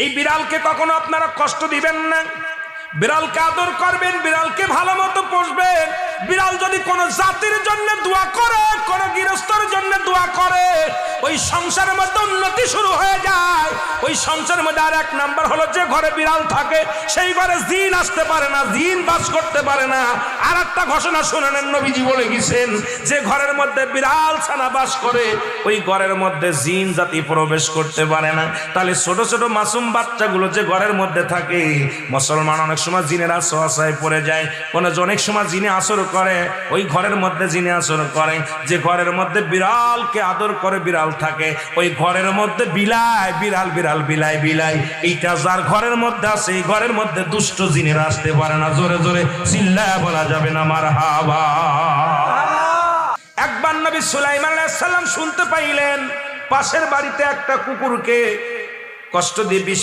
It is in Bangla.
এই বিড়ালকে কখনো আপনারা কষ্ট দিবেন না, বিড়ালকে আদর করবেন, বিড়ালকে ভালো মতো পুষবেন। বিড়াল যদি কোনো জাতির জন্য দোয়া করে, কোনো গৃহস্থর জন্য দোয়া করে, ওই সংসারের মধ্যে উন্নতি শুরু হয়ে যায়। ওই সংসারের মধ্যে আর এক নাম্বার হলো, যে ঘরে বিড়াল থাকে সেই ঘরে জিন আসতে পারে না, জিন বাস করতে পারে না। আর একটা ঘোষণা শুনেন, নবীজি বলে গেছেন, যে ঘরের মধ্যে বিড়াল ছানা বাস করে ওই ঘরের মধ্যে জিন জাতি প্রবেশ করতে পারে না। তাহলে ছোট ছোট মাসুম বাচ্চাগুলো যে ঘরের মধ্যে থাকে, মুসলমান অনেক সময় জিনের আশ্রয় পড়ে যায়, অনেক সময় জিনে আসর করে, ওই ঘরের মধ্যে জিনে আসর করে। যে ঘরের মধ্যে বিড়ালকে আদর করে বিড়াল থাকে, ওই ঘরের মধ্যে বিলাই বিড়াল বিড়াল বিলাই বিলাই, এইটা যার ঘরের মধ্যে আছে এই ঘরের মধ্যে দুষ্ট জিনেরা আসতে পারে না। জোরে জোরে চিল্লায়া বলা যাবে না মারহাবা। একবার নবী সুলাইমান আলাইহিস সালাম শুনতে পাইলেন পাশের বাড়িতে একটা কুকুরকে কষ্ট দিয়ে বিষ